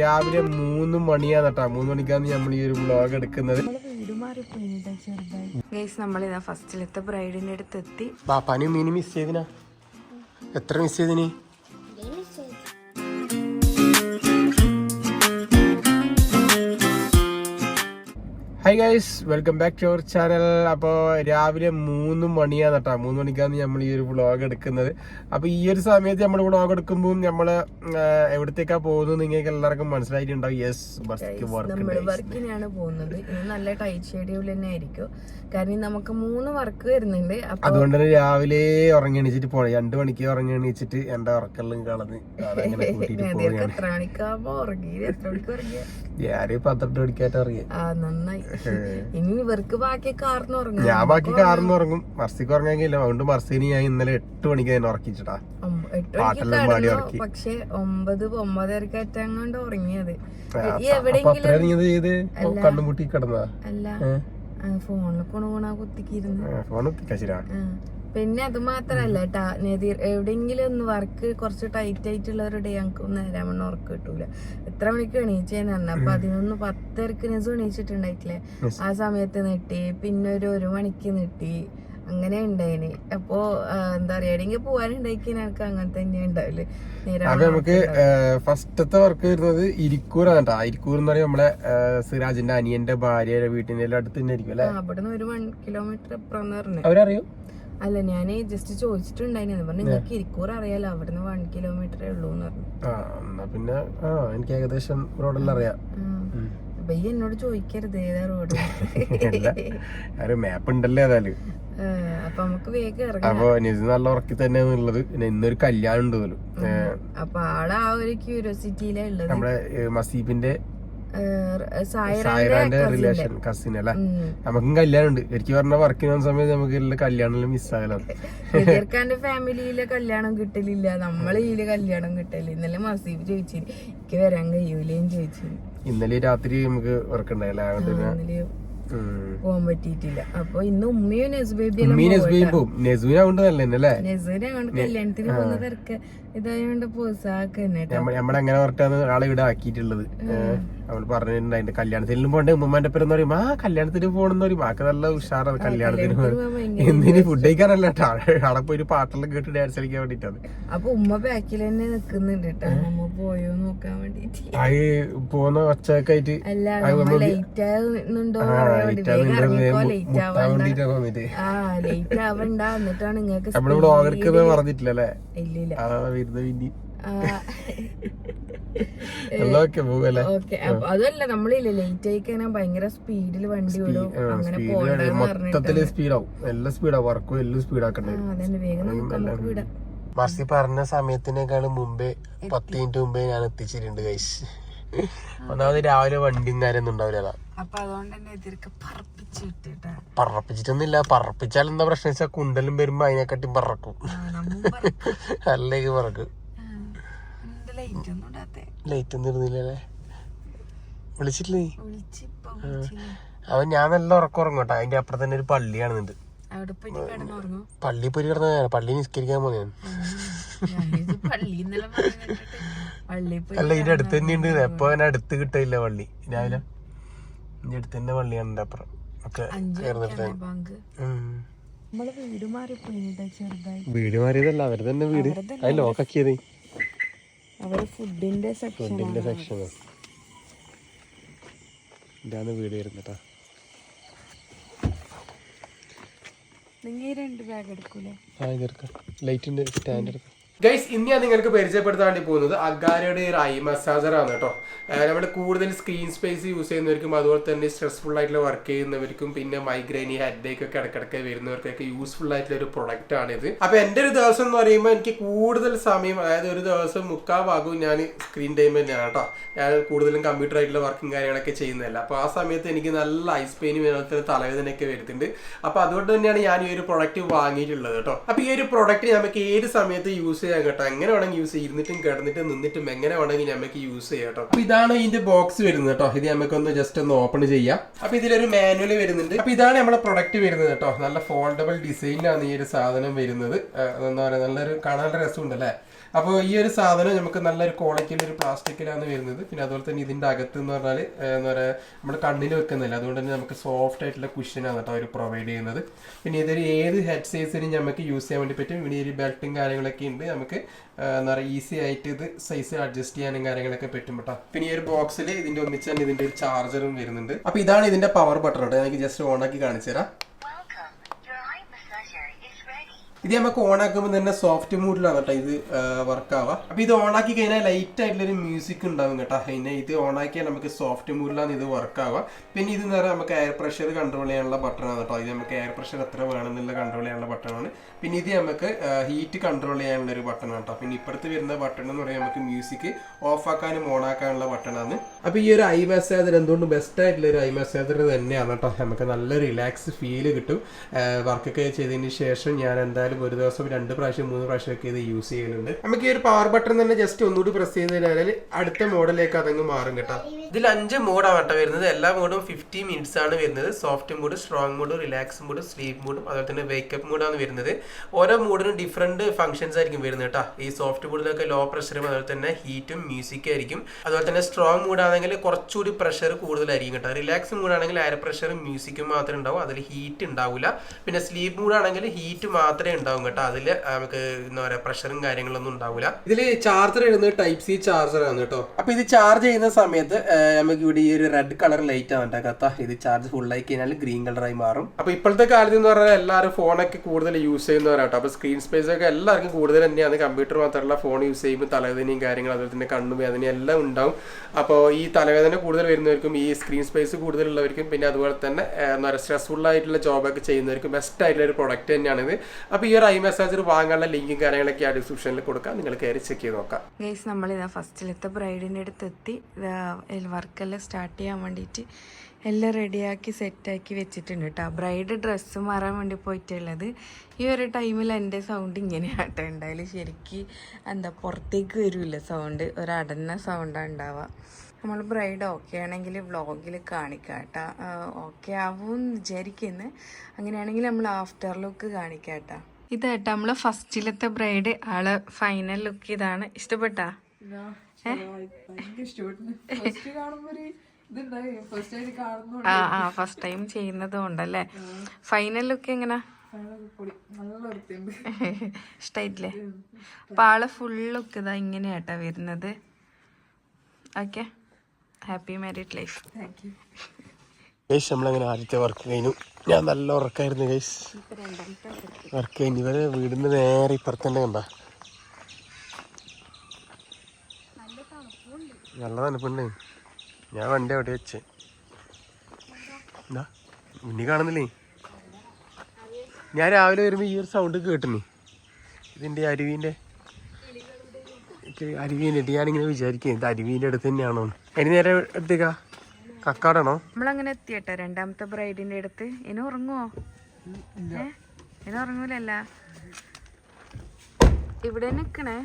രാവിലെ 3 മണിയാന്ന് കേട്ടോ. 3 മണിക്കാണ് നമ്മൾ ഈ ഒരു വ്ലോഗ് എടുക്കുന്നത്. നമ്മളിതാ ഫസ്റ്റിലത്തെ ബ്രൈഡിന്റെ അടുത്ത് എത്തി. പനി മീനി മിസ് ചെയ്തിനാ? എത്ര മിസ് ചെയ്തിനി? Hi guys, welcome back to our channel. അപ്പോൾ രാവിലെ 3 മണിയാന്ന് കേട്ടോ. 3 മണിക്കാണ് നമ്മൾ ഈ ഒരു വ്ളോഗ് എടുക്കുന്നത്. അപ്പോൾ ഈ ഒരു സമയത്ത് നമ്മൾ വ്ളോഗ് എടുക്കുമ്പോൾ നമ്മൾ എവിടത്തേക്കാ പോകുന്നത് നിങ്ങൾക്ക് എല്ലാവർക്കും മനസ്സിലായിട്ടുണ്ടാവും. യെസ്, വർക്കിനാണ് പോകുന്നത്. ഇന്ന് നല്ല ടൈറ്റ് ഷെഡ്യൂൾ തന്നെ ആയിരിക്കും. കാരണം നമുക്ക് 3 വർക്ക് വരുന്നുണ്ട്. അതുകൊണ്ട് തന്നെ രാവിലെ ഉറങ്ങി എണീച്ചിട്ട് പോണേ. 2 മണിക്ക് ഉറങ്ങി എണീച്ചിട്ട് എന്റെ ഉറക്കെല്ലാം കളഞ്ഞ് എത്ര മണിക്കാകുമ്പോ ഉറങ്ങി? എത്ര മണിക്ക് ഉറങ്ങിയ? ഞാന് 12 മണിക്കായിട്ട് ഉറങ്ങി. നന്നായി. ഇനി ഇവർക്ക് ബാക്കി കാർന്ന് ഉറങ്ങും. ഞാൻ ബാക്കി കാർന്ന് ഉറങ്ങും. മർസിക്ക് ഉറങ്ങാനില്ല. അതുകൊണ്ട് മർസിന് ഞാൻ ഇന്നലെ 8 മണിക്ക് തന്നെ ഉറക്കിച്ചിട്ടാ. പക്ഷെ 9-9:30 അങ്ങോണ്ട് ഉറങ്ങിയത്. കണ്ണുമുട്ടി കിടന്നാ? അല്ല, ഫോണിൽ കൊണുകൊണാ കുത്തിക്കിരുന്നു. പിന്നെ അത് മാത്രല്ല ട്ടാ, എവിടെയെങ്കിലും ഒന്ന് വർക്ക് കുറച്ച് ടൈറ്റ് ആയിട്ടുള്ള ഒരു ഡേ ഞങ്ങൾക്ക് നേരം മണി ഉറക്കം കിട്ടൂല. എത്ര മണിക്ക് എണീച്ചേന്ന് പറഞ്ഞ 11-10 എണീച്ചിട്ടുണ്ടായിട്ടില്ലേ? ആ സമയത്ത് നെട്ടി, പിന്നെ ഒരു 1 മണിക്ക് നെട്ടി, അങ്ങനെ ഉണ്ടായിന്. അപ്പൊ എന്താ പറയാ, എവിടെയെങ്കിലും പോവാനുണ്ടായിക്കാൻ എനിക്ക് അങ്ങനെ തന്നെ ഉണ്ടാവില്ലേ. നമുക്ക് ഫസ്റ്റത്തെ വർക്ക് വരുന്നത് ഇരിക്കൂറാണ് കേട്ടോ. ഇരിക്കൂർ എന്ന് പറയുമ്പോൾ നമ്മളെ സിറാജിന്റെ അനിയന്റെ ഭാര്യയുടെ വീട്ടിന്റെ അടുത്ത് തന്നെ ആയിരിക്കും അല്ലെ? അവിടുന്ന് ഒരു 1 കിലോമീറ്റർ അപ്പുറം പറഞ്ഞു. അവരറിയോ? അല്ല, ഞാൻ ജസ്റ്റ് ചോദിച്ചിട്ടുണ്ടായിരുന്നു. പറഞ്ഞു നിങ്ങൾക്ക് ഇരിക്കൂർ അറിയാലോ, അവിടുന്ന് 1 കിലോമീറ്ററേ ഉള്ളൂ എന്ന് പറഞ്ഞു. പിന്നെ എനിക്ക് ഏകദേശം റോഡെല്ലാം അറിയാം. ബയ്യ എന്നോട് ചോദിക്കരുത് ഏതാ റോഡ്. മാപ്പ് ഉണ്ടല്ലേ ഏതായാലും. അപ്പൊ നമുക്ക് വേഗം ഇറങ്ങാം. അപ്പൊ നിസ് നല്ല ഉറക്കി തന്നെയാണ് ഉള്ളത്. പിന്നെ ഇന്നൊരു കല്യാണം ഉണ്ട് പോലും. അപ്പൊ ആള് ആ ഒരു ക്യൂരിയോസിറ്റിയിലാ ഉള്ളത്. നമ്മുടെ മസീബിന്റെ സായറാന്റെ റിലേഷൻ കസിൻ അല്ലെ. നമുക്കും കല്യാണം ഉണ്ട്. എനിക്ക് പറഞ്ഞ വർക്കിന് വന്ന സമയത്ത് നമുക്ക് കല്യാണം മിസ്സാകലാണ്. ഖാന്റെ ഫാമിലിയിലെ കല്യാണം കിട്ടലില്ല, നമ്മളെ ഇതില് കല്യാണം കിട്ടലില്ല. ഇന്നലെ മസീബ് ചോദിച്ചിന് എനിക്ക് വരാൻ കഴിയൂലേന്ന് ചോദിച്ചിന്. ഇന്നലെ രാത്രി നമുക്ക് വർക്കുണ്ടായില്ല, പോവാൻ പറ്റിയിട്ടില്ല. അപ്പൊ ഇന്ന് ഉമ്മയും നെസ്ബേബിയും പോകും. നെസുവിനെ കൊണ്ട് നല്ല നെസുവിനെ കൊണ്ട് കല്യാണത്തിന് പോകുന്ന തിരക്ക് ഇതായോണ്ട് നമ്മളെങ്ങനെ പറഞ്ഞാണ് ആളെ ഇവിടെ ആക്കിയിട്ടുള്ളത്. അവള് പറഞ്ഞിട്ടുണ്ടായിട്ട് കല്യാണത്തിനും പോണ്ടേ ഉമ്മമാന്റെ പേരെന്ന് പറയും. കല്യാണത്തിന് പോകണമെന്ന് പറയും. ആക്ക് നല്ല ഉഷാറാണ് കല്യാണത്തിന്. എന്തിന് ഫുഡ് കഴിക്കാനല്ല കേട്ടോ, അവിടെ പോയി പാട്ടെല്ലാം കേട്ട് ഡാൻസ് കളിക്കാൻ വേണ്ടിട്ടാണ്. അപ്പൊ ഉമ്മ ബാക്കിൽ തന്നെ നിക്കുന്നുണ്ട് കേട്ടോ, ഉമ്മ പോയോ നോക്കാൻ വേണ്ടിട്ട്. അത് പോകുന്ന ഒച്ചയൊക്കെ ആയിട്ട് ലേറ്റ് ആവുന്നുണ്ടോ, ലേറ്റ് ആവണ്ട എന്നിട്ടാണ് നിങ്ങൾക്ക് നമ്മളിവിടെ ഓർക്കുന്നത് പറഞ്ഞിട്ടില്ലല്ലേ? ഇല്ലില്ല. അതല്ല, നമ്മളില്ലേ ലേറ്റ് ആയിക്കാനാ ഭയങ്കര സ്പീഡിൽ വണ്ടി വിടും. അങ്ങനെ മൊത്തത്തില് സ്പീഡാവും. എല്ലാം സ്പീഡാവും. വർക്കും എല്ലാം സ്പീഡാക്കണ്ടേ. അതന്നെ, വേഗം നമുക്ക് വിടാം. മർസി പറഞ്ഞ സമയത്തിനേക്കാളും മുമ്പേ 10 മിനിറ്റ് മുമ്പേ ഞാൻ എത്തിച്ചിട്ടുണ്ട് ഗൈസ്. ഒന്നാമത് രാവിലെ വണ്ടിയും കാര്യമൊന്നും ഉണ്ടാവില്ല. പറപ്പിച്ചിട്ടൊന്നുമില്ല. പറപ്പിച്ചാൽ എന്താ പ്രശ്നം വെച്ചാൽ കുണ്ടലും വരുമ്പോ അതിനെക്കാട്ടി പറക്കും. അല്ലേക്ക് പറക്കും. ലൈറ്റ് ഒന്നും ഇരുന്നില്ലല്ലേ? വിളിച്ചിട്ടില്ലേ? അവൻ ഞാൻ നല്ല ഉറക്കം ഉറങ്ങും കേട്ടോ. അതിന്റെ അപ്പുറം തന്നെ ഒരു പള്ളിയാണെന്നുണ്ട്. പള്ളി പോയി കിടന്ന പള്ളി നിസ്കരിക്കാൻ പോന്നെ. അല്ല, ഇതിന്റെ അടുത്ത് തന്നെ ഉണ്ട്. എപ്പോ അതിനെ അടുത്ത് കിട്ടില്ല പള്ളി. രാവിലെ ഇതിന്റെ അടുത്ത് തന്നെ പള്ളിയാണ്. എന്റെ അപ്പുറം ഒക്കെ വീട് മാറിയതല്ല, അവര് തന്നെ വീട്. അത് ലോക്കാക്കിയത് ഫുഡിന്റെ സെക്ഷൻ. ഇതാണ് വീട് വരുന്നട്ടാ. ലൈറ്റിന്റെ സ്റ്റാൻഡ് എടുക്കാം. ഗൈസ്, ഇന്ന് ഞാൻ നിങ്ങൾക്ക് പരിചയപ്പെടുത്താൻ വേണ്ടി പോകുന്നത് അഗാരയുടെ ഒരു ഐ മസാജർ ആണ് കേട്ടോ. നമ്മൾ കൂടുതൽ സ്ക്രീൻ സ്പേസ് യൂസ് ചെയ്യുന്നവർക്കും അതുപോലെ തന്നെ സ്ട്രെസ്ഫുൾ ആയിട്ടുള്ള വർക്ക് ചെയ്യുന്നവർക്കും പിന്നെ മൈഗ്രെയിൻ, ഹെഡേക്ക് ഒക്കെ ഇടക്കിടക്ക് വരുന്നവർക്കൊക്കെ യൂസ്ഫുൾ ആയിട്ടുള്ള ഒരു പ്രൊഡക്റ്റ് ആണിത്. അപ്പൊ എൻ്റെ ഒരു ദിവസം എന്ന് പറയുമ്പോൾ എനിക്ക് കൂടുതൽ സമയം, അതായത് ഒരു ദിവസം 3/4 ഭാഗവും ഞാൻ സ്ക്രീൻ ടൈം തന്നെയാണ് കേട്ടോ. ഞാൻ കൂടുതലും കമ്പ്യൂട്ടർ ആയിട്ടുള്ള വർക്കും കാര്യങ്ങളൊക്കെ ചെയ്യുന്നില്ല. അപ്പോൾ ആ സമയത്ത് എനിക്ക് നല്ല ഐസ് പെയിനും അതുപോലെ തലവേദനയൊക്കെ വരുന്നുണ്ട്. അപ്പോൾ അതുകൊണ്ട് തന്നെയാണ് ഞാൻ ഈ ഒരു പ്രൊഡക്റ്റ് വാങ്ങിയിട്ടുള്ളത് കേട്ടോ. അപ്പോൾ ഈ ഒരു പ്രൊഡക്റ്റ് നമുക്ക് ഏത് സമയത്ത് യൂസ് ചെയ്യാൻ കേട്ടോ. എങ്ങനെ വേണമെങ്കിൽ യൂസ് ചെയ്യാം. ഇരുന്നിട്ടും കിടന്നിട്ടും നിന്നിട്ടും എങ്ങനെ വേണമെങ്കിൽ നമുക്ക് യൂസ് ചെയ്യാം കേട്ടോ. അപ്പൊ ഇതാണ് ഇതിന്റെ ബോക്സ് വരുന്നത് കേട്ടോ. ഇത് നമുക്കൊന്ന് ജസ്റ്റ് ഒന്ന് ഓപ്പൺ ചെയ്യാം. അപ്പൊ ഇതിലൊരു മാനുവൽ വരുന്നുണ്ട്. അപ്പൊ ഇതാണ് നമ്മുടെ പ്രൊഡക്റ്റ് വരുന്നത് കേട്ടോ. നല്ല ഫോൾഡബിൾ ഡിസൈനിലാണ് ഈ ഒരു സാധനം വരുന്നത്. എന്താ പറയുക, നല്ലൊരു കാണാനുള്ള രസമുണ്ട് അല്ലേ? അപ്പോൾ ഈ ഒരു സാധനം നമുക്ക് നല്ലൊരു ക്വാളിറ്റിയിൽ ഒരു പ്ലാസ്റ്റിക്കിലാണ് വരുന്നത്. പിന്നെ അതുപോലെ തന്നെ ഇതിൻ്റെ അകത്ത് എന്ന് പറഞ്ഞാൽ എന്താ പറയുക നമ്മുടെ കണ്ണിൽ വെക്കുന്നില്ല, അതുകൊണ്ട് തന്നെ നമുക്ക് സോഫ്റ്റ് ആയിട്ടുള്ള കുഷനാണ് കേട്ടോ അവർ പ്രൊവൈഡ് ചെയ്യുന്നത്. പിന്നെ ഇതൊരു ഏത് ഹെഡ് സൈസിനും നമുക്ക് യൂസ് ചെയ്യാൻ വേണ്ടി പറ്റും. പിന്നെ ഈ ബെൽറ്റും കാര്യങ്ങളൊക്കെ ഉണ്ട്, നമുക്ക് എന്താ പറയുക ഈസി ആയിട്ട് ഇത് സൈസ് അഡ്ജസ്റ്റ് ചെയ്യാനും കാര്യങ്ങളൊക്കെ പറ്റും കേട്ടോ. പിന്നെ ഈ ഒരു ബോക്സിൽ ഇതിൻ്റെ ഒന്നിച്ച് തന്നെ ഇതിൻ്റെ ഒരു ചാർജറും വരുന്നുണ്ട്. അപ്പോൾ ഇതാണ് ഇതിൻ്റെ പവർ ബട്ടൺ കേട്ടോ, എനിക്ക് ജസ്റ്റ് ഓണാക്കി കാണിച്ചു തരാം. ഇത് നമുക്ക് ഓൺ ആക്കുമ്പോൾ തന്നെ സോഫ്റ്റ് മൂഡിലാണ് കേട്ടോ ഇത് വർക്ക് ആവുക. അപ്പോൾ ഇത് ഓൺ ആക്കി കഴിഞ്ഞാൽ ലൈറ്റ് ആയിട്ടുള്ളൊരു മ്യൂസിക് ഉണ്ടാവും കേട്ടോ. പിന്നെ ഇത് ഓൺ ആക്കിയാൽ നമുക്ക് സോഫ്റ്റ് മൂഡിലാണ് ഇത് വർക്ക് ആവുക. പിന്നെ ഇത് നേരെ നമുക്ക് എയർ പ്രഷർ കൺട്രോൾ ചെയ്യാനുള്ള ബട്ടണാണ് കേട്ടോ. ഇത് നമുക്ക് എയർ പ്രഷർ എത്ര വേണമെന്നുള്ള കൺട്രോൾ ചെയ്യാനുള്ള ബട്ടണാണ്. പിന്നെ ഇത് നമുക്ക് ഹീറ്റ് കൺട്രോൾ ചെയ്യാനുള്ള ഒരു ബട്ടണാണ് കേട്ടോ. പിന്നെ ഇപ്പുറത്ത് വരുന്ന ബട്ടൺ എന്ന് പറയുമ്പോൾ നമുക്ക് മ്യൂസിക് ഓഫ് ആക്കാനും ഓൺ ആക്കാനുള്ള ബട്ടണാണ്. അപ്പോൾ ഈ ഒരു ഐ മസാജർ എന്തുകൊണ്ട് ബെസ്റ്റ് ആയിട്ടുള്ള ഒരു ഐ മസാജർ തന്നെയാണ് കേട്ടോ. നമുക്ക് നല്ല റിലാക്സ് ഫീല് കിട്ടും. വർക്കൊക്കെ ചെയ്തതിന് ശേഷം ഞാൻ എന്തായാലും ഒരു ദിവസം 2 പ്രാവശ്യം 3 പ്രാവശ്യം ഒക്കെ ഇത് യൂസ് ചെയ്യുന്നുണ്ട്. നമുക്ക് ഈ ഒരു പവർ ബട്ടൺ തന്നെ ജസ്റ്റ് ഒന്നുകൂടി പ്രസ് ചെയ്ത് കഴിഞ്ഞാൽ അടുത്ത മോഡിലേക്ക് അതങ്ങ് മാറും കേട്ടോ. ഇതിൽ 5 മോഡാണ് കേട്ടോ വരുന്നത്. എല്ലാ മോഡും 50 മിനിറ്റ്സ് ആണ് വരുന്നത്. Soft mode, strong mode, relax mode, sleep മോഡും അതുപോലെ തന്നെ വേക്കപ്പ് മോഡാണ് വരുന്നത്. ഓരോ മോഡിനും ഡിഫറെന്റ് ഫംഗ്ഷൻസ് ആയിരിക്കും വരുന്നത് കേട്ടോ. ഈ സോഫ്റ്റ് മോഡിലൊക്കെ ലോ പ്രഷറും അതുപോലെ തന്നെ ഹീറ്റും മ്യൂസിക്കും ആയിരിക്കും. അതുപോലെ തന്നെ സ്ട്രോങ് മോഡാണെങ്കിൽ കുറച്ചുകൂടി പ്രഷർ കൂടുതലായിരിക്കും കേട്ടോ. റിലാക്സ് മോഡാണെങ്കിൽ എയർ പ്രഷറും മ്യൂസിക്കും മാത്രമേ ഉണ്ടാവും, അതിൽ ഹീറ്റ് ഉണ്ടാവില്ല. പിന്നെ സ്ലീപ്പ് മോഡാണെങ്കിൽ ഹീറ്റ് മാത്രമേ ഉണ്ടാവും കേട്ടോ. അതിൽ നമുക്ക് എന്താ പറയുക പ്രഷറും കാര്യങ്ങളൊന്നും ഉണ്ടാവില്ല. ഇതിൽ ചാർജർ ഇടുന്നത് ടൈപ്പ് സി ചാർജർ ആണ് കേട്ടോ. അപ്പൊ ഇത് ചാർജ് ചെയ്യുന്ന സമയത്ത് നമുക്ക് ഇവിടെ ഈ ഒരു റെഡ് കളർ ലൈറ്റ് ആണ് കേട്ടോ. ഇത് ചാർജ് ഫുൾ ആയി കഴിഞ്ഞാൽ ഗ്രീൻ കളറായി മാറും. അപ്പൊ ഇപ്പോഴത്തെ കാലത്ത് എന്ന് പറഞ്ഞാൽ എല്ലാവരും ഫോണൊക്കെ കൂടുതൽ യൂസ് ചെയ്യുന്നവരാട്ടോ. അപ്പൊ സ്ക്രീൻ സ്പേസ് ഒക്കെ എല്ലാവർക്കും കൂടുതൽ തന്നെയാണ്. കമ്പ്യൂട്ടർ മാത്രമല്ല ഫോൺ യൂസ് ചെയ്യുമ്പോൾ തലവേദനയും കാര്യങ്ങളും അതുപോലെ തന്നെ കണ്ണുവേദനയും എല്ലാം ഉണ്ടാവും. അപ്പോൾ ഈ തലവേദന കൂടുതൽ വരുന്നവർക്കും ഈ സ്ക്രീൻ സ്പേസ് കൂടുതലുള്ളവർക്കും പിന്നെ അതുപോലെ തന്നെ എന്താ പറയുക സ്ട്രെസ്ഫുൾ ആയിട്ടുള്ള ജോബൊക്കെ ചെയ്യുന്നവർക്കും ബെസ്റ്റ് ആയിട്ടുള്ള ഒരു പ്രൊഡക്റ്റ് തന്നെയാണിത്. അപ്പോൾ ഈ ഒരു ഐ മസാജർ വാങ്ങാനുള്ള ലിങ്കും കാര്യങ്ങളൊക്കെ ആ ഡിസ്ക്രിപ്ഷനിൽ കൊടുക്കാം, നിങ്ങൾ കയറി ചെക്ക് ചെയ്ത് നോക്കാം. ഗൈസ് നമ്മളിതാ ഫസ്റ്റിലത്തെ ബ്രൈഡിൻ്റെ അടുത്ത് എത്തി. വർക്കെല്ലാം സ്റ്റാർട്ട് ചെയ്യാൻ വേണ്ടിയിട്ട് എല്ലാം റെഡിയാക്കി സെറ്റാക്കി വെച്ചിട്ടുണ്ട് കേട്ടോ. ബ്രൈഡ് ഡ്രസ്സ് മാറാൻ വേണ്ടി പോയിട്ടുള്ളത്. ഈ ഒരു ടൈമിൽ എൻ്റെ സൗണ്ട് ഇങ്ങനെയാട്ടോ ഉണ്ടായാലും ശരിക്കും എന്താ പുറത്തേക്ക് വരില്ല സൗണ്ട്, ഒരു അടന്ന സൗണ്ടാണ് ഉണ്ടാവുക. നമ്മൾ ബ്രൈഡ് ഓക്കെ ആണെങ്കിൽ വ്ളോഗിൽ കാണിക്കാം കേട്ടോ. ഓക്കെ ആവുമെന്ന് വിചാരിക്കുന്നു. അങ്ങനെയാണെങ്കിൽ നമ്മൾ ആഫ്റ്റർ ലുക്ക് കാണിക്കാം കേട്ടോ. ഇതാട്ടോ നമ്മള് ഫസ്റ്റിലത്തെ ബ്രൈഡ്, ആള് ഫൈനൽ ലുക്ക് ഇതാണ്. ഇഷ്ടപ്പെട്ടാ? ഫസ്റ്റ് ടൈം ചെയ്യുന്നത് കൊണ്ടല്ലേ. ഫൈനൽ ലുക്ക് എങ്ങനാ? ഇഷ്ടായിട്ടില്ലേ? അപ്പൊ ആള് ഫുൾ ലുക്ക് ഇതാ ഇങ്ങനെയാട്ടാ വരുന്നത്. Okay, happy married life. Guys നമ്മളങ്ങനെ ആദ്യത്തെ വർക്ക് കഴിഞ്ഞു. ഞാൻ നല്ല ഉറക്കായിരുന്നു ഗൈസ്. വർക്ക് കഴിഞ്ഞു. ഇവരെ വീടിന് നേരെ ഇപ്പുറത്തന്നെ കണ്ട നല്ല തണുപ്പുണ്ട്. ഞാൻ വണ്ടി അവിടെ വെച്ച് എന്താ ഇനി കാണുന്നില്ലേ. ഞാൻ രാവിലെ വരുമ്പോൾ ഈ ഒരു സൗണ്ട് കേട്ടിനി. ഇതിൻ്റെ അരുവീൻ്റെ ഇട്ട് ഞാനിങ്ങനെ വിചാരിക്കും ഇത് അരുവീൻ്റെ അടുത്ത് തന്നെയാണോ. അതിന് നേരെ എടുത്തേക്കാ കക്കാടാണോ? നമ്മളങ്ങനെ എത്തിയട്ടോ രണ്ടാമത്തെ ബ്രൈഡിന്റെ അടുത്ത്. ഇനി ഉറങ്ങുവോ? ഇനി ഉറങ്ങൂലല്ല. ഇവിടെ നിക്കണേ.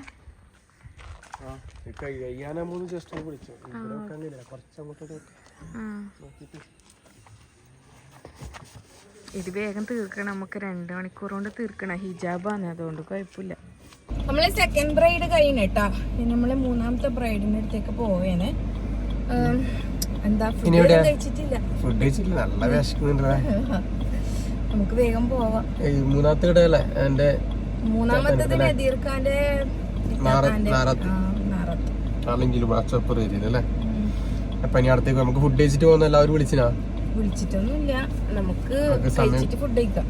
ഇത് വേഗം തീർക്കണം, നമുക്ക് 2 മണിക്കൂർ കൊണ്ട് തീർക്കണം. ഹിജാബാണ്, അതുകൊണ്ട് കുഴപ്പമില്ല. നമ്മള് സെക്കൻഡ് ബ്രൈഡ് കഴിഞ്ഞിട്ടാ. പിന്നെ നമ്മള് 3ാമത്തെ ബ്രൈഡിന്റെ അടുത്തേക്ക് പോവേനെ. എന്താ ഫുഡ് കഴിച്ചിട്ടില്ല. നല്ല വിശക്കുന്നുണ്ട്. നമുക്ക് വേഗം പോവാം. 3ാമത്തേത് നദീർഖാന്റെ അപ്പൊ ഇനി അടുത്തേക്ക് നമുക്ക് ഫുഡ് കഴിച്ചിട്ട് പോകുന്ന എല്ലാവരും വിളിച്ചിട്ടൊന്നുമില്ല. നമുക്ക് കഴിച്ചിട്ട് ഫുഡ് കഴിക്കാം.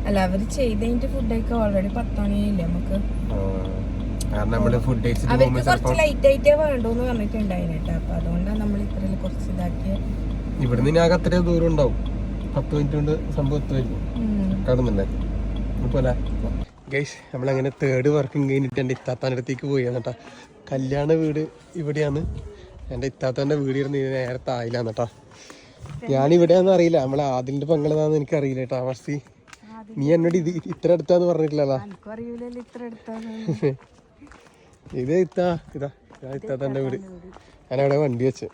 അല്ല, അവര് ചെയ്ത് കഴിഞ്ഞിട്ട് ഫുഡ് കഴിക്കാം. ഓൾറെഡി 10 മണിയായില്ലേ നമുക്ക്. അവർക്ക് കുറച്ച് ലൈറ്റ് ആയിട്ടേ വേണ്ടോന്ന് പറഞ്ഞിട്ടുണ്ടായിരുന്നു കേട്ടോ. അപ്പൊ അതുകൊണ്ടാണ് നമ്മൾ ഇത്രയും കുറച്ച് ഇതാക്കിയ. ഇവിടുന്ന് ഞാൻ അത്രയും ദൂരം ഉണ്ടാവും. 10 മിനിറ്റ് കൊണ്ട് സംഭവം എത്തുമായിരിക്കും. കാണുന്നില്ലേ പോലെ ഗൈസ്. നമ്മളങ്ങനെ 3rd വർക്കിംഗ് കഴിഞ്ഞിട്ട് എൻ്റെ ഇത്താത്താൻ്റെ അടുത്തേക്ക് പോയാണ് കേട്ടോ. കല്യാണ വീട് ഇവിടെയാണ്. എൻ്റെ ഇത്താത്താൻ്റെ വീട് ഇരുന്ന് നേരത്തെ ആയില്ലാന്ന് കേട്ടോ. ഞാനിവിടെയാണെന്ന് അറിയില്ല. നമ്മളെ ആദിലിന്റെ പെങ്ങളതാന്ന് എനിക്ക് അറിയില്ല കേട്ടോ. മർസി, നീ എന്നോട് ഇത് ഇത്ര അടുത്താന്ന് പറഞ്ഞിട്ടില്ലല്ലോ. ഇത് ഇത്താത്താൻ്റെ വീട്. ഞാനവിടെ വണ്ടി വെച്ച്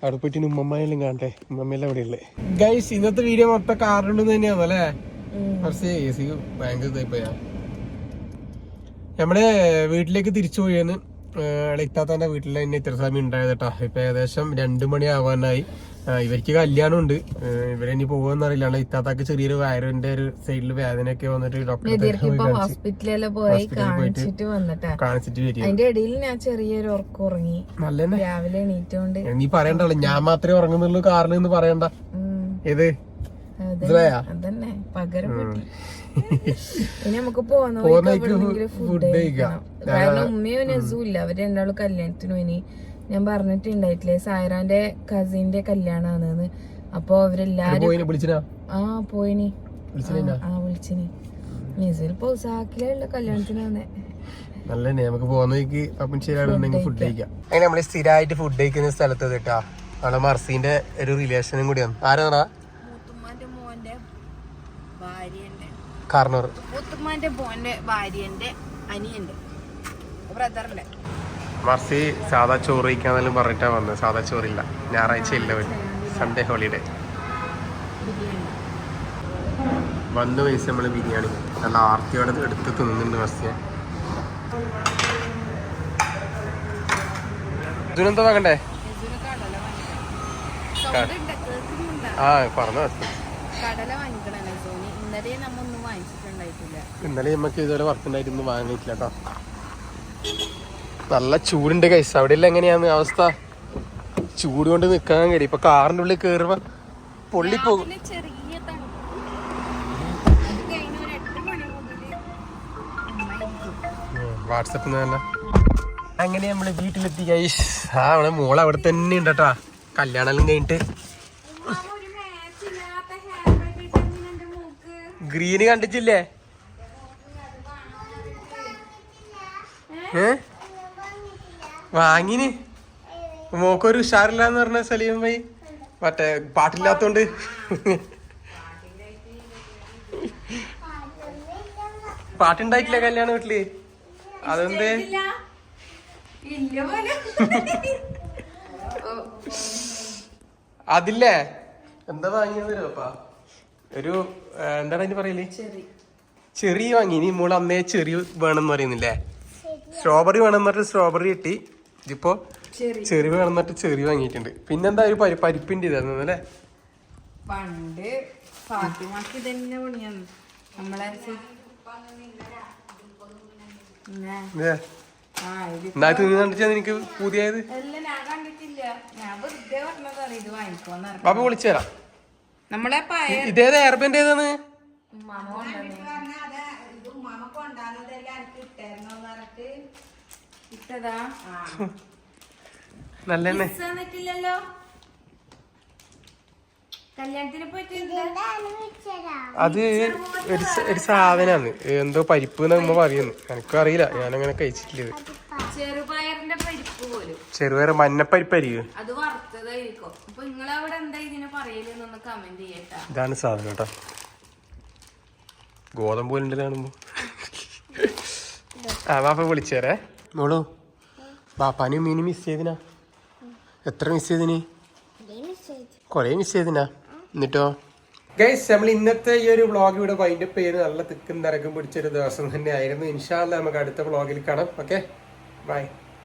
അവിടെ പോയിട്ട് ഉമ്മമ്മയെല്ലാം കാണട്ടെ. ഉമ്മമ്മയെല്ലാം അവിടെ ഉള്ളേ. ഗൈസ് ഇന്നത്തെ വീഡിയോ മൊത്തം കാറിലുണ്ടെന്ന് തന്നെയാണോ അല്ലേ? കുറച്ച് എ സി ഭയങ്കര ഇതായിപ്പോയാ. നമ്മള് വീട്ടിലേക്ക് തിരിച്ചു പോയെന്ന് ഇത്താത്താന്റെ വീട്ടിൽ തന്നെ ഇത്ര സമയം ഉണ്ടായത് കേട്ടോ. ഇപ്പൊ ഏകദേശം 2 മണി ആവാനായി. ഇവർക്ക് കല്യാണം ഉണ്ട്. ഇവരിനി പോകുമെന്നറിയില്ല. ഇത്താത്താക്ക് ചെറിയൊരു വയറിന്റെ ഒരു സൈഡിൽ വേദനയൊക്കെ വന്നിട്ട് ഡോക്ടറെ ഹോസ്പിറ്റലിൽ പോയി കാണിച്ചിട്ട് വന്നിട്ടാ. കാണിച്ചിട്ട് വരിക. അതിന്റെ ഇടയിൽ ഞാൻ ചെറിയൊരു ഉറക്കം ഉറങ്ങി. നല്ല രാവിലെ എണീറ്റോണ്ട് നീ പറയണ്ടല്ലോ ഞാൻ മാത്രമേ ഉറങ്ങുന്നുള്ളൂ കാരണം എന്ന് പറയണ്ട. ഏത് അതന്നെ പകരം പറ്റി. ഇനി നമുക്ക് പോകുന്ന ഫുഡ് കഴിക്കണം. കാരണം ഉമ്മയും നസും ഇല്ല, അവര് രണ്ടാളും കല്യാണത്തിന് ഇനി ഞാൻ പറഞ്ഞിട്ടുണ്ടായിട്ടില്ലേ സായറാന്റെ കസിന്റെ കല്യാണാണെന്ന്. അപ്പൊ അവരെല്ലാരും പോയിനി. വിളിച്ചിനി. നസീൽ പൗസാക്കിലുള്ള കല്യാണത്തിനാണ്. നല്ല നമുക്ക് പോകുന്നേക്ക് അപ്പം ശരിയാണെന്നുണ്ടെങ്കിൽ ഫുഡ് കഴിക്കാം. അങ്ങനെ നമ്മള് സ്ഥിരമായിട്ട് ഫുഡ് കഴിക്കുന്ന സ്ഥലത്ത് കേട്ടാ അവിടെ മർസീന്റെ ഒരു റിലേഷനും കൂടിയാണ്. ആരാണാ? കാർണർ മുത്തുമ്മാന്റെ മോന്റെ ഭാര്യന്റെ അനിയന്റെ ബ്രദറിന്റെ. മർസി സാധാ ചോറ് കഴിക്കാന്നെല്ലാം പറഞ്ഞിട്ടാ വന്നത്. സാധാ ചോറില്ല, ഞായറാഴ്ച ഇല്ല, സൺഡേ ഹോളിഡേ. വന്ന പൈസ നമ്മള് ബിരിയാണി നല്ല ആർത്തിയോടെ എടുത്ത് തിന്നുന്നുണ്ട് മർസിയെ. ഇതിനെന്താ വാങ്ങണ്ടേ? ആ പറഞ്ഞ ഇന്നലെ നമുക്ക് ഇതുപോലെ വർക്കുണ്ടായിട്ടൊന്നും വാങ്ങിയിട്ടില്ല കേട്ടോ. നല്ല ചൂടുണ്ട് കൈസ്. അവിടെ എല്ലാം എങ്ങനെയാന്ന് അവസ്ഥ? ചൂട് കൊണ്ട് നിക്കാൻ കഴിയും. ഇപ്പൊ കാറിന്റെ ഉള്ളിൽ കേറുമ്പോ പൊള്ളിപ്പോകും. വാട്സപ്പിൽ നിന്ന് തന്നെ അങ്ങനെ നമ്മള് വീട്ടിലെത്തി കൈസ്. നമ്മളെ മോള് അവിടെ തന്നെ ഉണ്ട് കേട്ടാ. കല്യാണം കഴിഞ്ഞിട്ട് ഗ്രീന് കണ്ടിട്ടില്ലേ? വാങ്ങിന് മോക്കൊരു ഉഷാറില്ലാന്ന് പറഞ്ഞ സലീം ഭായി. മറ്റേ പാട്ടില്ലാത്തോണ്ട് പാട്ടുണ്ടായിട്ടില്ല കല്യാണ വീട്ടില്. അതെന്തേ? അതില്ലേ എന്താ വാങ്ങിയതപ്പാ? ഒരു എന്താണ് അതിന് പറയല്? ചെറിയ വാങ്ങി. ഇനി മോള് അന്നേ ചെറിയ വേണമെന്ന് പറയുന്നില്ലേ? സ്ട്രോബെറി വേണമെന്ന് പറഞ്ഞിട്ട് സ്ട്രോബെറി കിട്ടി. ഇതിപ്പോ ചെറി വേണമെന്ന് പറഞ്ഞിട്ട് ചെറി വാങ്ങിയിട്ടുണ്ട്. പിന്നെന്താ ഒരു പരിപ്പിന്റെ ഇതായിരുന്നു അല്ലേ? പണ്ട് ഫാത്തിമാക്ക് തന്നെ പണിയാണ് നമ്മളെ. എനിക്ക് പുതിയത് ബാബ വിളിച്ചു തരാം. നമ്മളെ ഇതേത് ഹെയർബാൻഡ് ഏതാണ്? നല്ലന്നെ. അത് ഒരു സാധനാണ്. എന്തോ പരിപ്പ് നമ്മ പറയുന്നു. എനിക്കും അറിയില്ല, ഞാനങ്ങനെ കഴിച്ചിട്ടില്ല. ചെറുപയറിന്റെ പരിപ്പ് പോലും. ചെറുപയർ മഞ്ഞപ്പരിപ്പായിരിക്കും. അത് വറുത്തതായിരിക്കും. അപ്പൊ നിങ്ങളവിടെ എന്താ ഇതിനെ പറയലെന്നൊന്ന് കമന്റ് ചെയ്യട്ടാ. ഇതാണ് സാധനം കേട്ടോ. ഗോതമ്പ് പോലുണ്ട് കാണുമ്പോ. ബാപ്പ വിളിച്ചേരേ മോളു. ബാപ്പാനും മീനും മിസ് ചെയ്തിനാ? എത്ര മിസ് ചെയ്തിന്? കൊറേ മിസ് ചെയ്തിനാ. എന്നിട്ടോ ഗൈസ് നമ്മൾ ഇന്നത്തെ ഈ ഒരു വ്ളോഗ് ഇവിടെ വൈൻഡപ്പ് ചെയ്ത് നല്ല തിക്കും തിരക്കും പിടിച്ചൊരു ദിവസം തന്നെ ആയിരുന്നു. ഇൻഷാ അല്ലാഹ് നമുക്ക് അടുത്ത വ്ളോഗിൽ കാണാം. Okay bye.